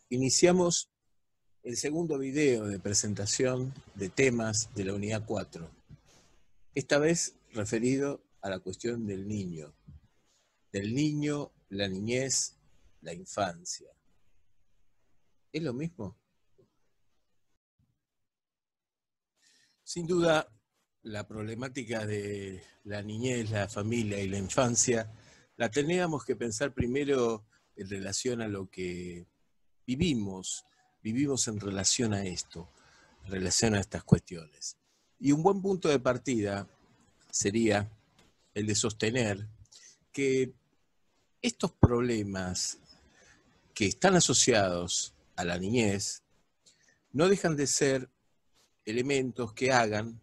Iniciamos el segundo video de presentación de temas de la unidad 4, esta vez referido a la cuestión del niño, la niñez, la infancia. ¿Es lo mismo? Sin duda, la problemática de la niñez, la familia y la infancia la teníamos que pensar primero en relación a lo que vivimos en relación a esto, en relación a estas cuestiones. Y un buen punto de partida sería el de sostener que estos problemas que están asociados a la niñez no dejan de ser elementos que hagan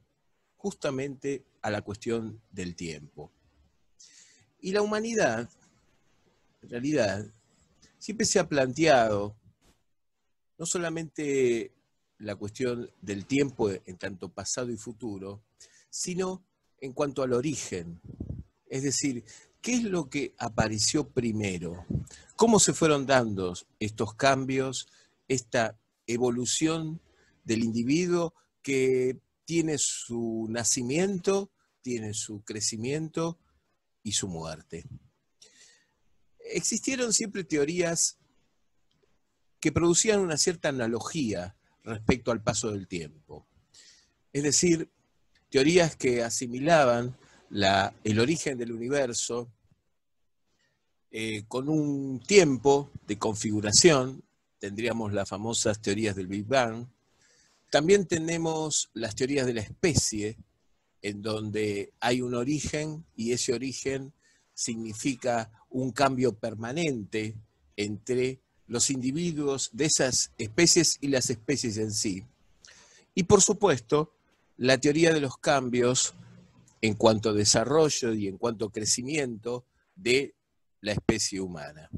justamente a la cuestión del tiempo. Y la humanidad, en realidad, siempre se ha planteado no solamente la cuestión del tiempo en tanto pasado y futuro, sino en cuanto al origen. Es decir, ¿qué es lo que apareció primero? ¿Cómo se fueron dando estos cambios, esta evolución del individuo que tiene su nacimiento, tiene su crecimiento y su muerte? Existieron siempre teorías que producían una cierta analogía respecto al paso del tiempo. Es decir, teorías que asimilaban el origen del universo con un tiempo de configuración. Tendríamos las famosas teorías del Big Bang. También tenemos las teorías de la especie, en donde hay un origen y ese origen significa un cambio permanente entre los individuos de esas especies y las especies en sí. Y por supuesto, la teoría de los cambios en cuanto a desarrollo y en cuanto a crecimiento de la especie humana.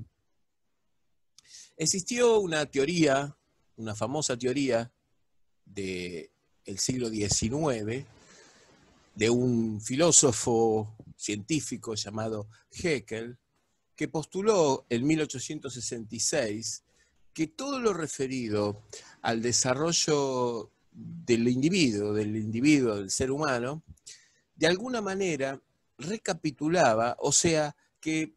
Existió una teoría, una famosa teoría del siglo XIX, de un filósofo científico llamado Haeckel, que postuló en 1866 que todo lo referido al desarrollo del individuo, del ser humano, de alguna manera recapitulaba, o sea, que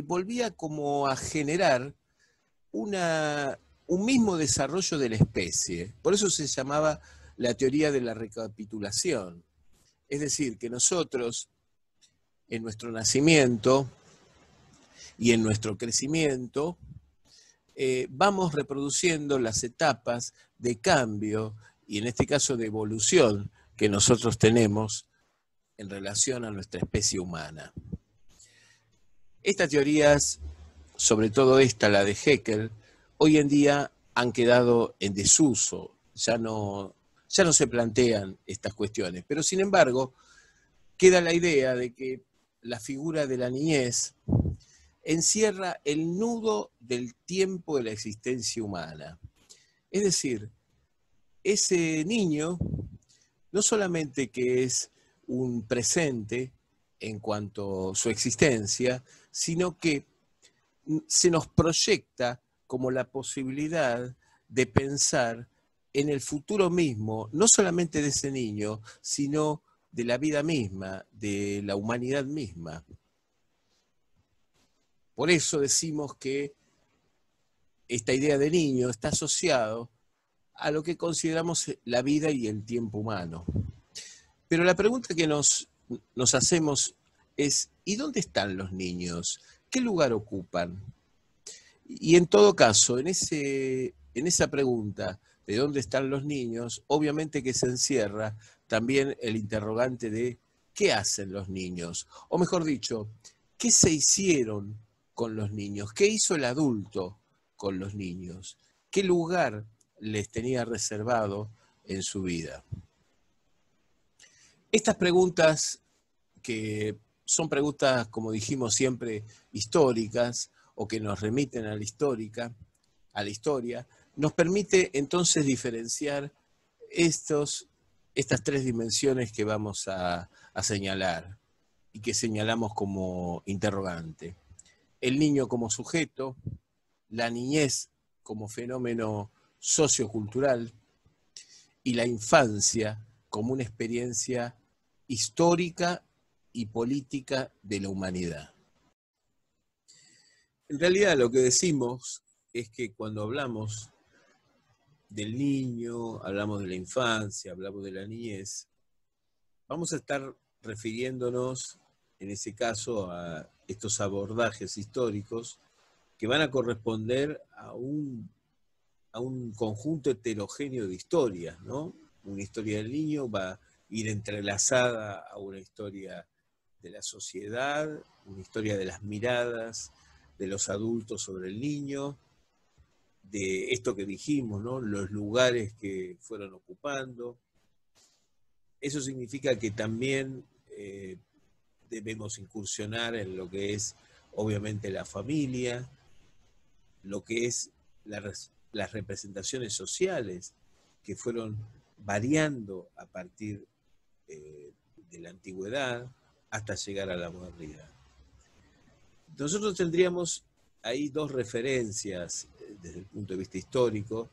volvía como a generar un mismo desarrollo de la especie. Por eso se llamaba la teoría de la recapitulación. Es decir, que nosotros, en nuestro nacimiento y en nuestro crecimiento, vamos reproduciendo las etapas de cambio y en este caso de evolución que nosotros tenemos en relación a nuestra especie humana. Estas teorías, sobre todo esta, la de Haeckel, hoy en día han quedado en desuso, ya no se plantean estas cuestiones, pero sin embargo queda la idea de que la figura de la niñez encierra el nudo del tiempo de la existencia humana. Es decir, ese niño no solamente que es un presente en cuanto a su existencia, sino que se nos proyecta como la posibilidad de pensar en el futuro mismo, no solamente de ese niño, sino de la vida misma, de la humanidad misma. Por eso decimos que esta idea de niño está asociado a lo que consideramos la vida y el tiempo humano. Pero la pregunta que nos hacemos es, ¿y dónde están los niños? ¿Qué lugar ocupan? Y en todo caso, en esa pregunta de dónde están los niños, obviamente que se encierra también el interrogante de qué hacen los niños, o mejor dicho, qué se hicieron con los niños, qué hizo el adulto con los niños, qué lugar les tenía reservado en su vida. Estas preguntas, que son preguntas, como dijimos siempre, históricas, o que nos remiten a la historia, nos permite entonces diferenciar estas tres dimensiones que vamos a señalar y que señalamos como interrogante. El niño como sujeto, la niñez como fenómeno sociocultural y la infancia como una experiencia histórica y política de la humanidad. En realidad lo que decimos es que cuando hablamos del niño, hablamos de la infancia, hablamos de la niñez, vamos a estar refiriéndonos en ese caso a estos abordajes históricos que van a corresponder a un conjunto heterogéneo de historias, ¿no? Una historia del niño va a ir entrelazada a una historia de la sociedad, una historia de las miradas de los adultos sobre el niño, de esto que dijimos, ¿no? Los lugares que fueron ocupando. Eso significa que también debemos incursionar en lo que es, obviamente, la familia, lo que es las representaciones sociales que fueron variando a partir de la antigüedad hasta llegar a la modernidad. Nosotros tendríamos ahí dos referencias desde el punto de vista histórico,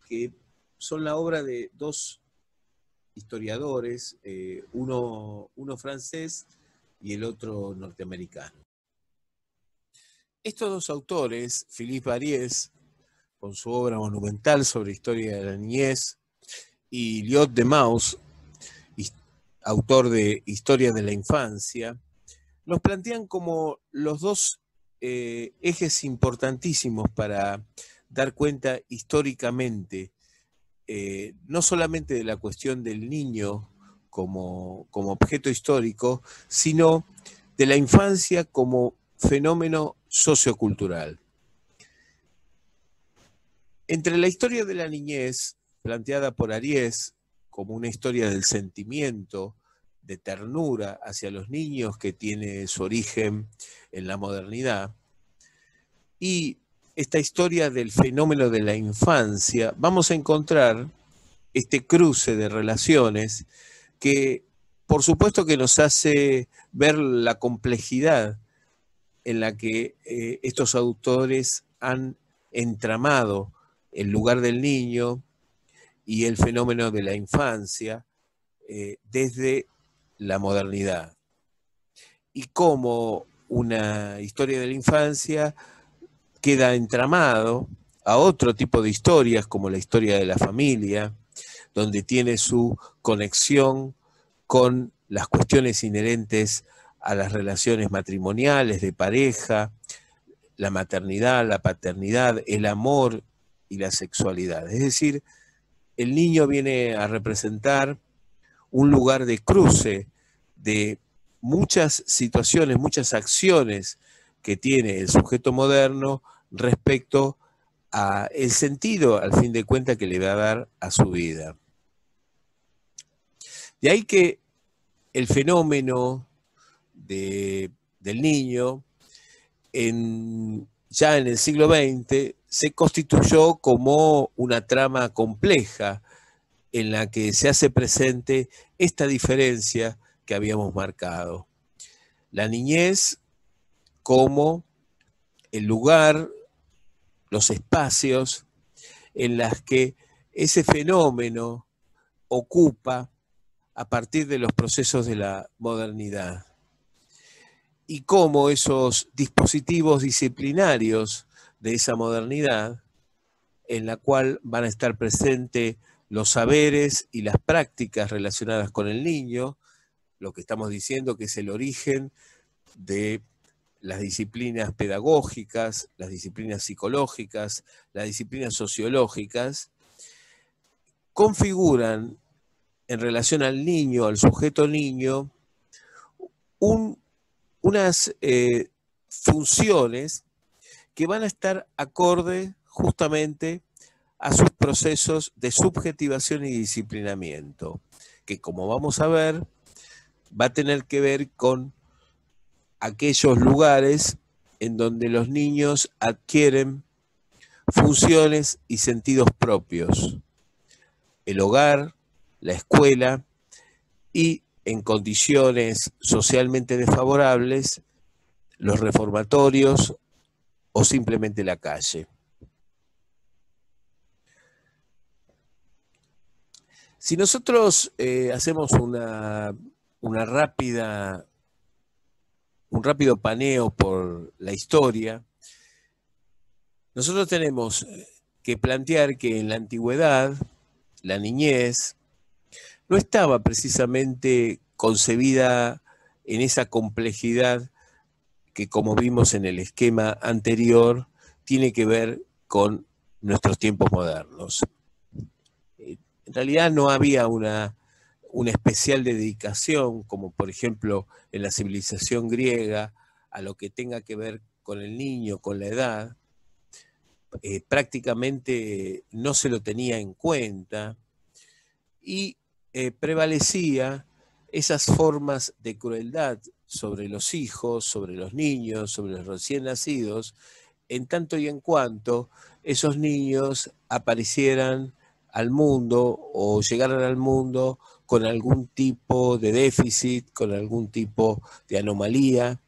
que son la obra de dos historiadores, uno francés y el otro norteamericano. Estos dos autores, Philippe Ariès, con su obra monumental sobre historia de la niñez, y Lyot de Maus, autor de Historia de la infancia, nos plantean como los dos ejes importantísimos para dar cuenta históricamente, no solamente de la cuestión del niño como objeto histórico, sino de la infancia como fenómeno sociocultural. Entre la historia de la niñez, planteada por Ariès como una historia del sentimiento, de ternura hacia los niños que tiene su origen en la modernidad, y esta historia del fenómeno de la infancia, vamos a encontrar este cruce de relaciones que, por supuesto, que nos hace ver la complejidad en la que estos autores han entramado el lugar del niño y el fenómeno de la infancia desde la modernidad. Y cómo una historia de la infancia queda entramado a otro tipo de historias, como la historia de la familia, donde tiene su conexión con las cuestiones inherentes a las relaciones matrimoniales, de pareja, la maternidad, la paternidad, el amor y la sexualidad. Es decir, el niño viene a representar un lugar de cruce de muchas situaciones, muchas acciones que tiene el sujeto moderno respecto a el sentido, al fin de cuentas, que le va a dar a su vida. De ahí que el fenómeno del niño ya en el siglo XX se constituyó como una trama compleja en la que se hace presente esta diferencia que habíamos marcado. La niñez como el lugar, los espacios en los que ese fenómeno ocupa a partir de los procesos de la modernidad. Y cómo esos dispositivos disciplinarios de esa modernidad, en la cual van a estar presentes los saberes y las prácticas relacionadas con el niño, lo que estamos diciendo que es el origen de las disciplinas pedagógicas, las disciplinas psicológicas, las disciplinas sociológicas, configuran en relación al niño, al sujeto niño, unas funciones que van a estar acorde justamente a sus procesos de subjetivación y disciplinamiento, que, como vamos a ver, va a tener que ver con aquellos lugares en donde los niños adquieren funciones y sentidos propios. El hogar, la escuela y, en condiciones socialmente desfavorables, los reformatorios o simplemente la calle. Si nosotros hacemos una rápida, un rápido paneo por la historia, nosotros tenemos que plantear que en la antigüedad, la niñez no estaba precisamente concebida en esa complejidad que, como vimos en el esquema anterior, tiene que ver con nuestros tiempos modernos. En realidad no había una especial dedicación, como por ejemplo en la civilización griega, a lo que tenga que ver con el niño, con la edad. Prácticamente no se lo tenía en cuenta y prevalecía esas formas de crueldad sobre los hijos, sobre los niños, sobre los recién nacidos, en tanto y en cuanto esos niños aparecieran al mundo o llegaran al mundo con algún tipo de déficit, con algún tipo de anomalía,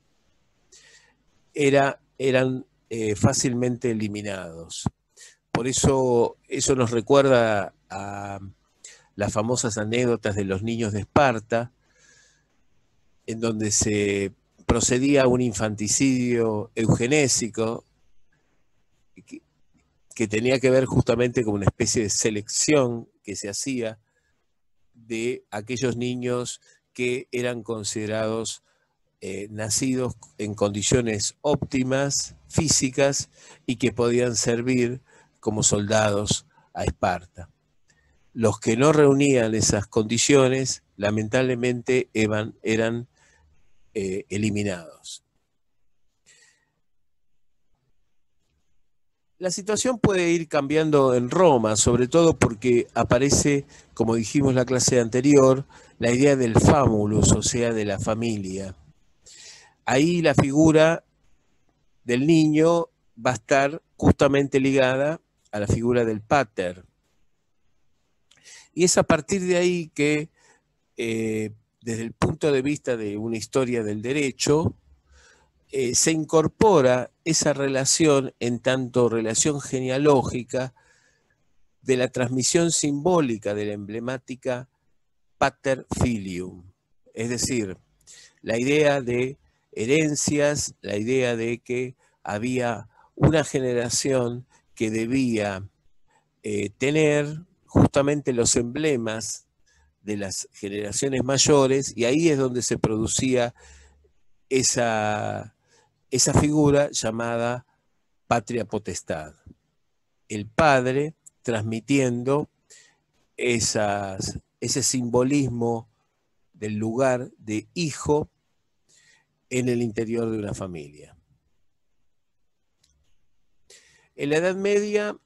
eran fácilmente eliminados. Por eso nos recuerda a las famosas anécdotas de los niños de Esparta, en donde se procedía a un infanticidio eugenésico que tenía que ver justamente con una especie de selección que se hacía de aquellos niños que eran considerados nacidos en condiciones óptimas, físicas, y que podían servir como soldados a Esparta. Los que no reunían esas condiciones, lamentablemente, eran eliminados. La situación puede ir cambiando en Roma, sobre todo porque aparece, como dijimos en la clase anterior, la idea del famulus, o sea, de la familia. Ahí la figura del niño va a estar justamente ligada a la figura del pater. Y es a partir de ahí que, desde el punto de vista de una historia del derecho, se incorpora esa relación en tanto relación genealógica de la transmisión simbólica de la emblemática pater filium, es decir, la idea de herencias, la idea de que había una generación que debía tener justamente los emblemas de las generaciones mayores, y ahí es donde se producía esa figura llamada patria potestad. El padre transmitiendo ese simbolismo del lugar de hijo en el interior de una familia. En la Edad Media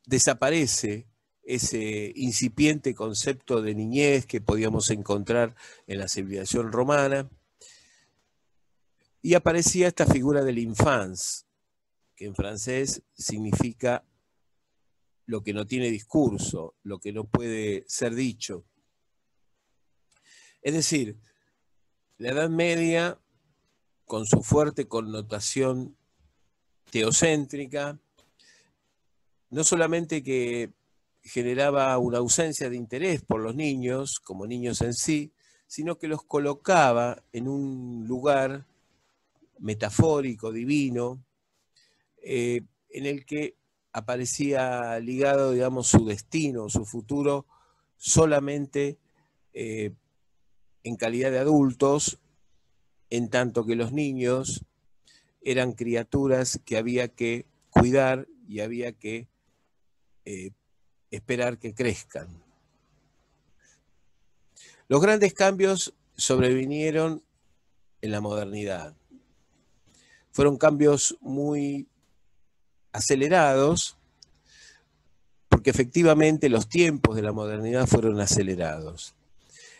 desaparece ese incipiente concepto de niñez que podíamos encontrar en la civilización romana, y aparecía esta figura del infans, que en francés significa lo que no tiene discurso, lo que no puede ser dicho. Es decir, la Edad Media, con su fuerte connotación teocéntrica, no solamente que generaba una ausencia de interés por los niños, como niños en sí, sino que los colocaba en un lugar metafórico, divino, en el que aparecía ligado, digamos, su destino, su futuro, solamente en calidad de adultos, en tanto que los niños eran criaturas que había que cuidar y había que esperar que crezcan. Los grandes cambios sobrevinieron en la modernidad. Fueron cambios muy acelerados, porque efectivamente los tiempos de la modernidad fueron acelerados.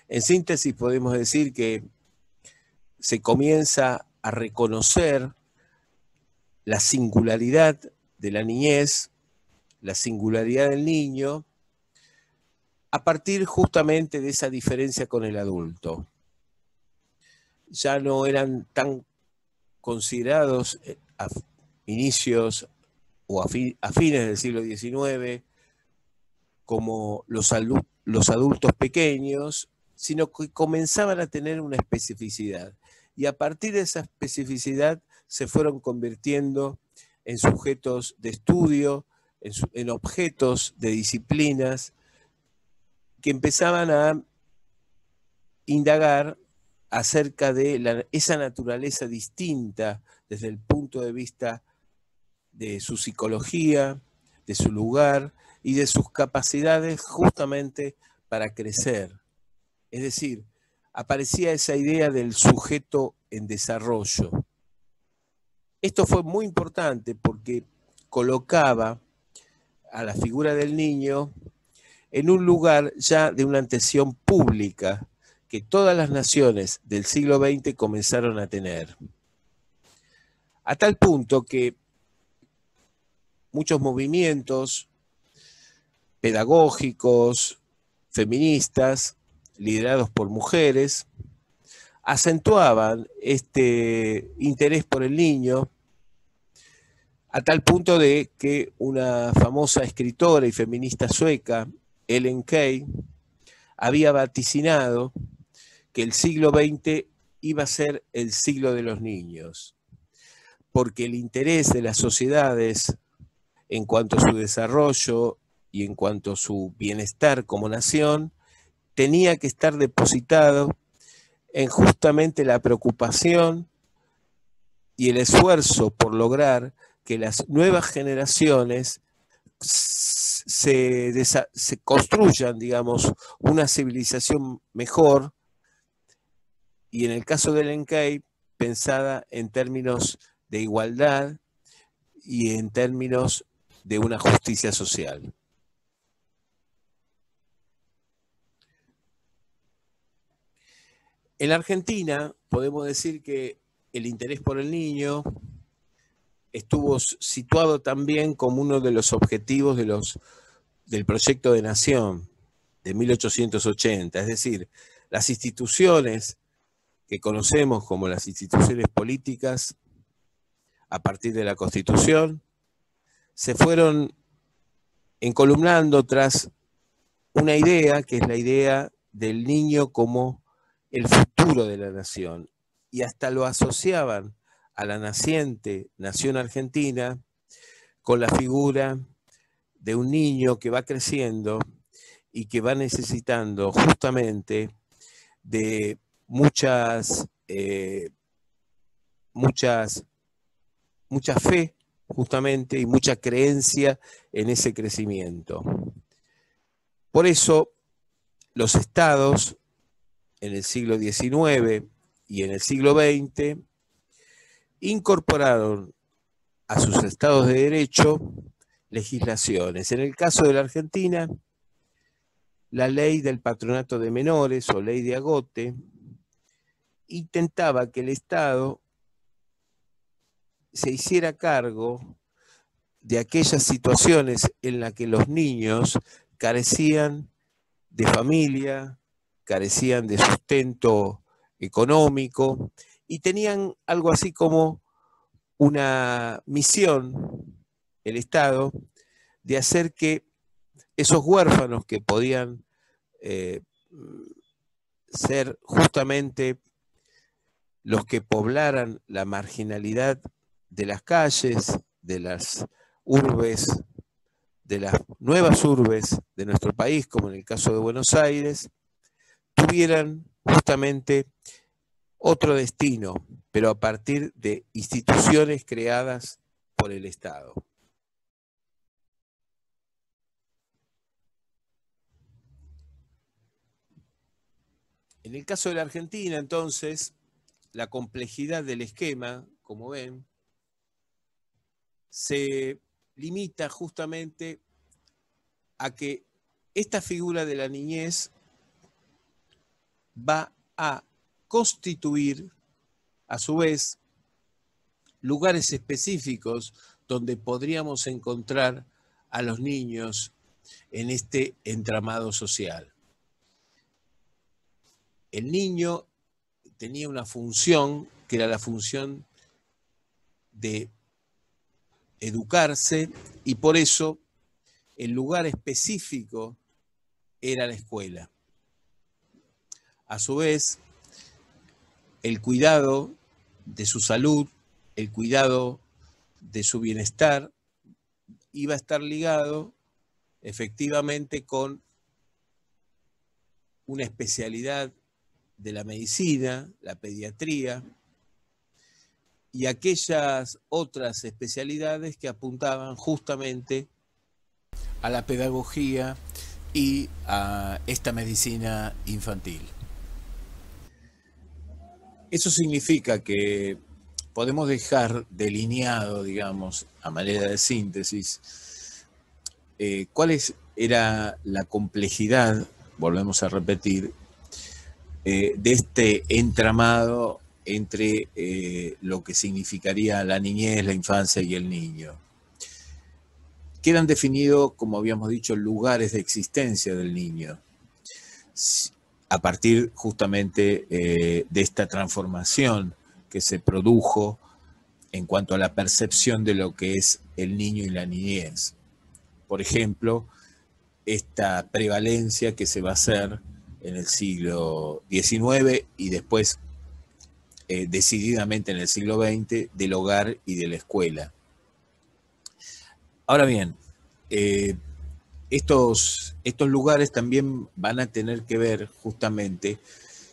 En síntesis, podemos decir que se comienza a reconocer la singularidad de la niñez, la singularidad del niño, a partir justamente de esa diferencia con el adulto. Ya no eran tan considerados a inicios o a fines del siglo XIX como los adultos pequeños, sino que comenzaban a tener una especificidad. Y a partir de esa especificidad se fueron convirtiendo en sujetos de estudio, en objetos de disciplinas, que empezaban a indagar acerca de esa naturaleza distinta desde el punto de vista de su psicología, de su lugar y de sus capacidades justamente para crecer. Es decir, aparecía esa idea del sujeto en desarrollo. Esto fue muy importante porque colocaba a la figura del niño en un lugar ya de una atención pública que todas las naciones del siglo XX comenzaron a tener. A tal punto que muchos movimientos pedagógicos, feministas, liderados por mujeres, acentuaban este interés por el niño, a tal punto de que una famosa escritora y feminista sueca, Ellen Key, había vaticinado que el siglo XX iba a ser el siglo de los niños, porque el interés de las sociedades en cuanto a su desarrollo y en cuanto a su bienestar como nación, tenía que estar depositado en justamente la preocupación y el esfuerzo por lograr que las nuevas generaciones se construyan, digamos, una civilización mejor, y en el caso de Ellen Key, pensada en términos de igualdad y en términos de una justicia social. En la Argentina podemos decir que el interés por el niño estuvo situado también como uno de los objetivos del proyecto de nación de 1880, es decir, las instituciones que conocemos como las instituciones políticas a partir de la Constitución se fueron encolumnando tras una idea que es la idea del niño como el futuro de la nación, y hasta lo asociaban a la naciente nación argentina con la figura de un niño que va creciendo y que va necesitando justamente de mucha fe justamente y mucha creencia en ese crecimiento. Por eso los estados en el siglo XIX y en el siglo XX incorporaron a sus estados de derecho legislaciones. En el caso de la Argentina, la ley del patronato de menores o ley de agote intentaba que el Estado se hiciera cargo de aquellas situaciones en las que los niños carecían de familia, carecían de sustento económico y tenían algo así como una misión, el Estado, de hacer que esos huérfanos que podían ser justamente los que poblaran la marginalidad de las calles, de las urbes, de las nuevas urbes de nuestro país, como en el caso de Buenos Aires, tuvieran justamente otro destino, pero a partir de instituciones creadas por el Estado. En el caso de la Argentina, entonces, la complejidad del esquema, como ven, se limita justamente a que esta figura de la niñez va a constituir, a su vez, lugares específicos donde podríamos encontrar a los niños en este entramado social. El niño tenía una función que era la función de educarse, y por eso el lugar específico era la escuela. A su vez, el cuidado de su salud, el cuidado de su bienestar, iba a estar ligado efectivamente con una especialidad de la medicina, la pediatría, y aquellas otras especialidades que apuntaban justamente a la pedagogía y a esta medicina infantil. Eso significa que podemos dejar delineado, digamos, a manera de síntesis, cuál era la complejidad, volvemos a repetir, de este entramado entre lo que significaría la niñez, la infancia y el niño. Quedan definidos, como habíamos dicho, lugares de existencia del niño, a partir justamente de esta transformación que se produjo en cuanto a la percepción de lo que es el niño y la niñez. Por ejemplo, esta prevalencia que se va a hacer en el siglo XIX y después decididamente en el siglo XX del hogar y de la escuela. Ahora bien, estos lugares también van a tener que ver justamente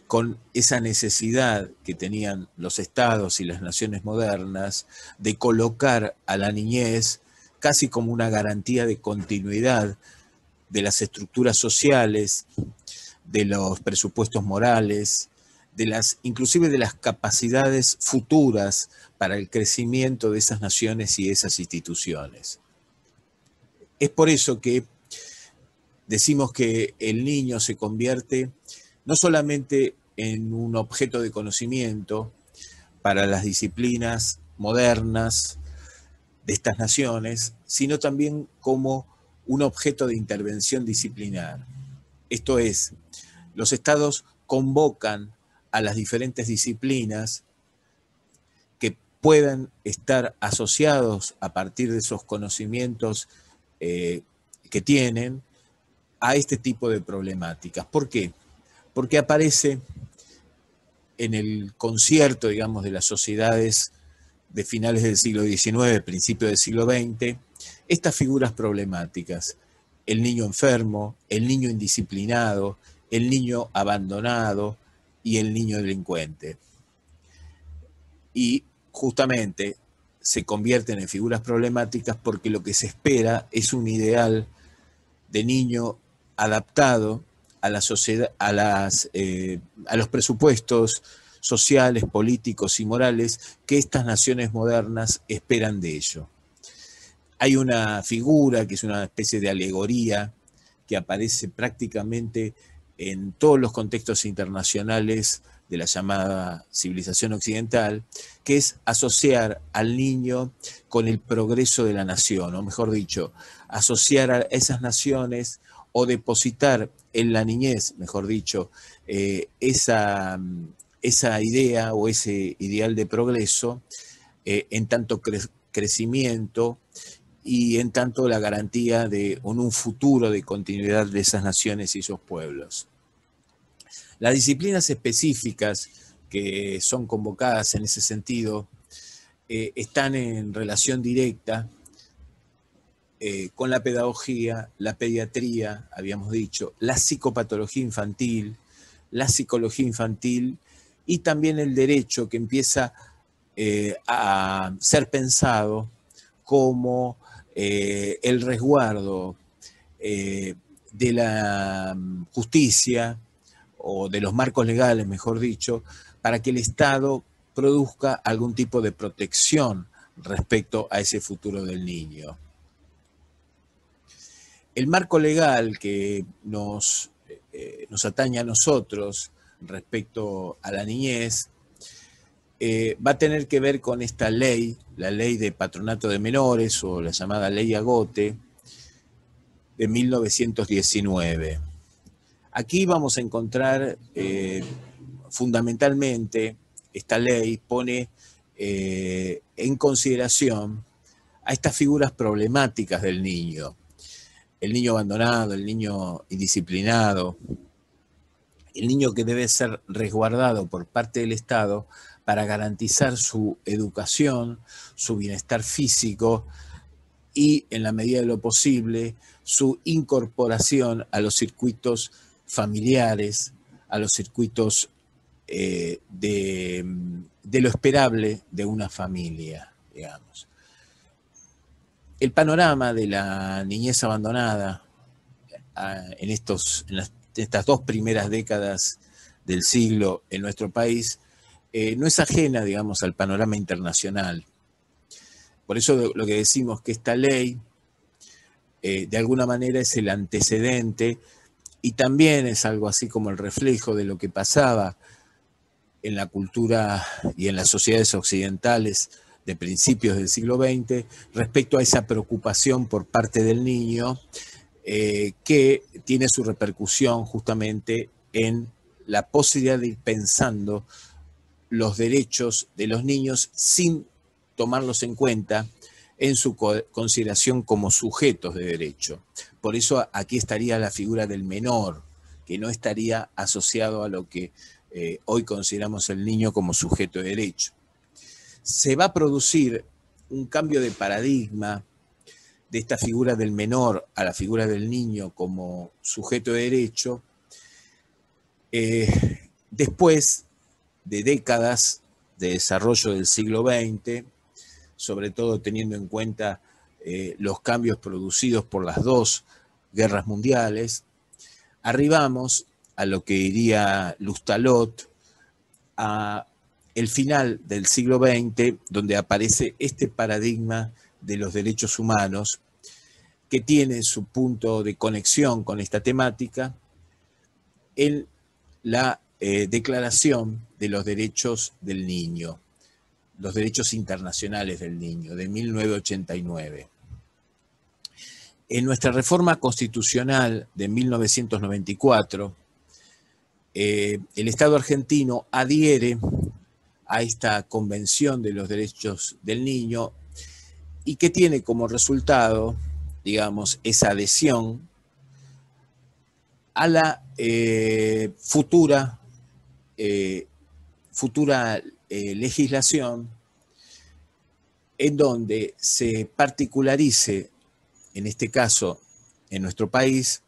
con esa necesidad que tenían los estados y las naciones modernas de colocar a la niñez casi como una garantía de continuidad de las estructuras sociales, de los presupuestos morales, inclusive de las capacidades futuras para el crecimiento de esas naciones y esas instituciones. Es por eso que decimos que el niño se convierte no solamente en un objeto de conocimiento para las disciplinas modernas de estas naciones, sino también como un objeto de intervención disciplinar. Esto es, los estados convocan a las diferentes disciplinas que puedan estar asociados a partir de esos conocimientos que tienen a este tipo de problemáticas. ¿Por qué? Porque aparece en el concierto, digamos, de las sociedades de finales del siglo XIX, principios del siglo XX, estas figuras problemáticas. El niño enfermo, el niño indisciplinado, el niño abandonado y el niño delincuente. Y justamente se convierten en figuras problemáticas porque lo que se espera es un ideal de niño adaptado a la sociedad, a los presupuestos sociales, políticos y morales que estas naciones modernas esperan de ello. Hay una figura que es una especie de alegoría que aparece prácticamente en todos los contextos internacionales de la llamada civilización occidental, que es asociar al niño con el progreso de la nación, o mejor dicho, asociar a esas naciones o depositar en la niñez, mejor dicho, esa idea o ese ideal de progreso en tanto crecimiento y en tanto la garantía de un futuro de continuidad de esas naciones y esos pueblos. Las disciplinas específicas que son convocadas en ese sentido están en relación directa con la pedagogía, la pediatría, habíamos dicho, la psicopatología infantil, la psicología infantil y también el derecho que empieza a ser pensado como el resguardo de la justicia o de los marcos legales, mejor dicho, para que el Estado produzca algún tipo de protección respecto a ese futuro del niño. El marco legal que nos atañe a nosotros respecto a la niñez va a tener que ver con esta ley, la ley de patronato de menores o la llamada ley Agote de 1919. Aquí vamos a encontrar fundamentalmente esta ley pone en consideración a estas figuras problemáticas del niño. el niño abandonado, el niño indisciplinado, el niño que debe ser resguardado por parte del Estado para garantizar su educación, su bienestar físico y, en la medida de lo posible, su incorporación a los circuitos familiares, a los circuitos de lo esperable de una familia, digamos. El panorama de la niñez abandonada en estas 2 primeras décadas del siglo en nuestro país no es ajena, digamos, al panorama internacional. Por eso lo que decimos que esta ley, de alguna manera, es el antecedente y también es algo así como el reflejo de lo que pasaba en la cultura y en las sociedades occidentales de principios del siglo XX respecto a esa preocupación por parte del niño que tiene su repercusión justamente en la posibilidad de ir pensando los derechos de los niños sin tomarlos en cuenta en su consideración como sujetos de derecho. Por eso aquí estaría la figura del menor, que no estaría asociado a lo que hoy consideramos el niño como sujeto de derecho. Se va a producir un cambio de paradigma de esta figura del menor a la figura del niño como sujeto de derecho después de décadas de desarrollo del siglo XX, sobre todo teniendo en cuenta los cambios producidos por las 2 guerras mundiales. Arribamos a lo que diría Lustalot, a el final del siglo XX, donde aparece este paradigma de los derechos humanos, que tiene su punto de conexión con esta temática en la Declaración de los Derechos del Niño, los derechos internacionales del niño, de 1989. En nuestra reforma constitucional de 1994, el Estado argentino adhiere a esta Convención de los Derechos del Niño y que tiene como resultado, digamos, esa adhesión a la futura legislación en donde se particularice, en este caso en nuestro país,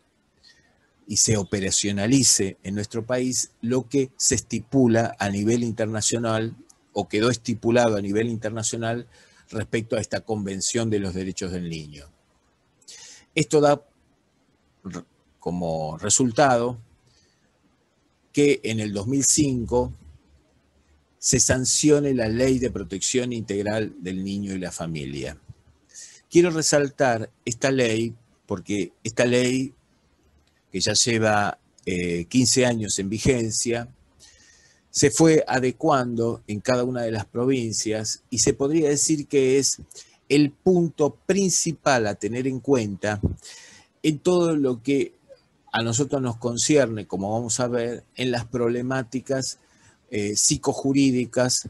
y se operacionalice en nuestro país lo que se estipula a nivel internacional o quedó estipulado a nivel internacional respecto a esta Convención de los Derechos del Niño. Esto da como resultado que en el 2005 se sancione la Ley de Protección Integral del Niño y la Familia. Quiero resaltar esta ley porque esta ley, que ya lleva 15 años en vigencia, se fue adecuando en cada una de las provincias y se podría decir que es el punto principal a tener en cuenta en todo lo que a nosotros nos concierne, como vamos a ver, en las problemáticas psicojurídicas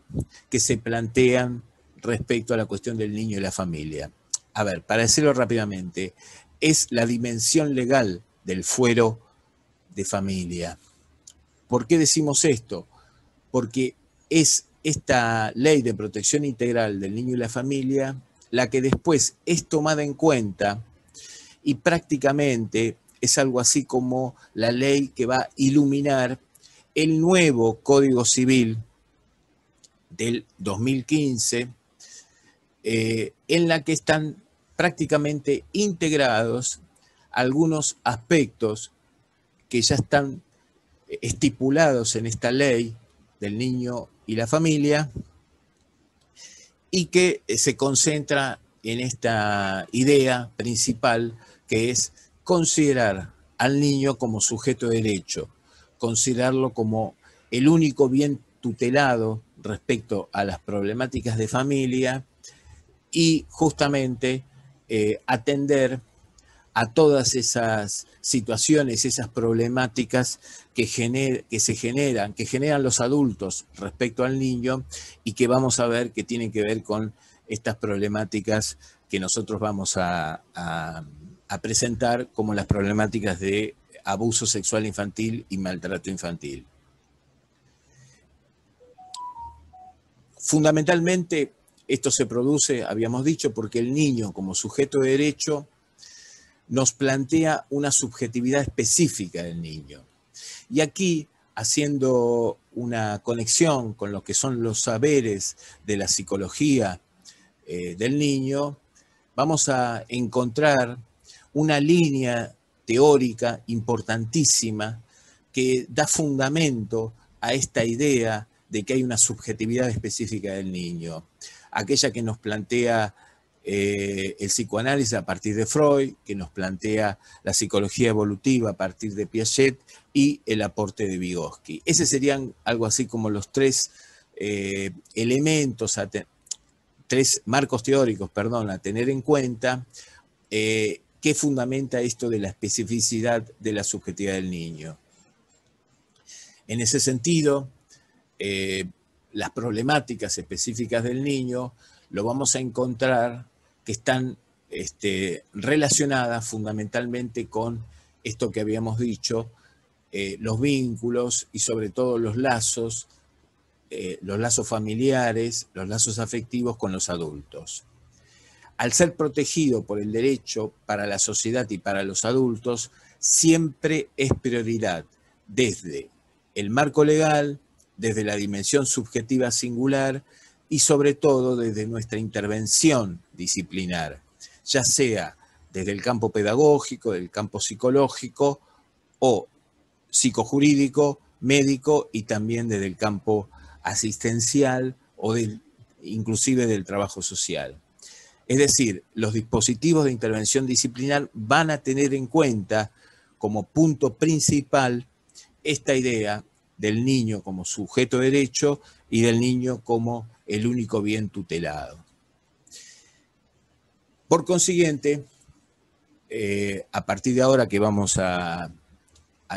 que se plantean respecto a la cuestión del niño y la familia. A ver, para decirlo rápidamente, es la dimensión legal del fuero de familia. ¿Por qué decimos esto? Porque es esta ley de protección integral del niño y la familia la que después es tomada en cuenta y prácticamente es algo así como la ley que va a iluminar el nuevo Código Civil del 2015, en la que están prácticamente integrados algunos aspectos que ya están estipulados en esta ley del niño y la familia y que se concentra en esta idea principal que es considerar al niño como sujeto de derecho, considerarlo como el único bien tutelado respecto a las problemáticas de familia y justamente atender a todas esas situaciones, esas problemáticas que generan los adultos respecto al niño y que vamos a ver que tienen que ver con estas problemáticas que nosotros vamos a a presentar como las problemáticas de abuso sexual infantil y maltrato infantil. Fundamentalmente, esto se produce, habíamos dicho, porque el niño como sujeto de derecho nos plantea una subjetividad específica del niño. Y aquí, haciendo una conexión con lo que son los saberes de la psicología del niño, vamos a encontrar una línea teórica importantísima que da fundamento a esta idea de que hay una subjetividad específica del niño, aquella que nos plantea el psicoanálisis a partir de Freud, que nos plantea la psicología evolutiva a partir de Piaget y el aporte de Vygotsky. Esos serían algo así como los tres elementos, tres marcos teóricos, perdón, a tener en cuenta que fundamenta esto de la especificidad de la subjetividad del niño. En ese sentido, las problemáticas específicas del niño lo vamos a encontrar que están relacionadas fundamentalmente con esto que habíamos dicho, los vínculos y sobre todo los lazos familiares, los lazos afectivos con los adultos. Al ser protegido por el derecho para la sociedad y para los adultos, siempre es prioridad desde el marco legal, desde la dimensión subjetiva singular y sobre todo desde nuestra intervención disciplinar, ya sea desde el campo pedagógico, del campo psicológico o psicojurídico, médico y también desde el campo asistencial o inclusive del trabajo social. Es decir, los dispositivos de intervención disciplinar van a tener en cuenta como punto principal esta idea del niño como sujeto de derecho y del niño como el único bien tutelado. Por consiguiente, a partir de ahora que vamos a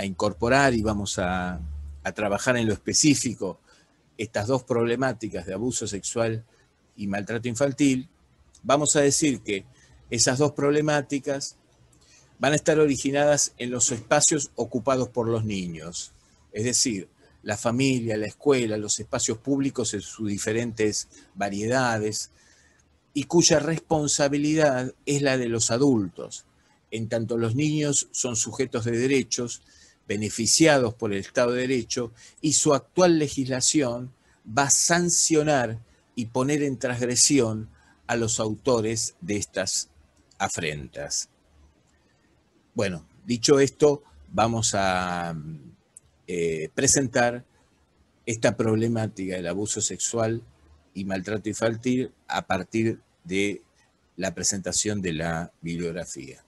incorporar y vamos a trabajar en lo específico estas dos problemáticas de abuso sexual y maltrato infantil, vamos a decir que esas dos problemáticas van a estar originadas en los espacios ocupados por los niños, es decir, la familia, la escuela, los espacios públicos en sus diferentes variedades, y cuya responsabilidad es la de los adultos. En tanto los niños son sujetos de derechos, beneficiados por el Estado de Derecho, y su actual legislación va a sancionar y poner en transgresión a los autores de estas afrentas. Bueno, dicho esto, vamos a presentar esta problemática del abuso sexual y maltrato infantil a partir de la presentación de la bibliografía.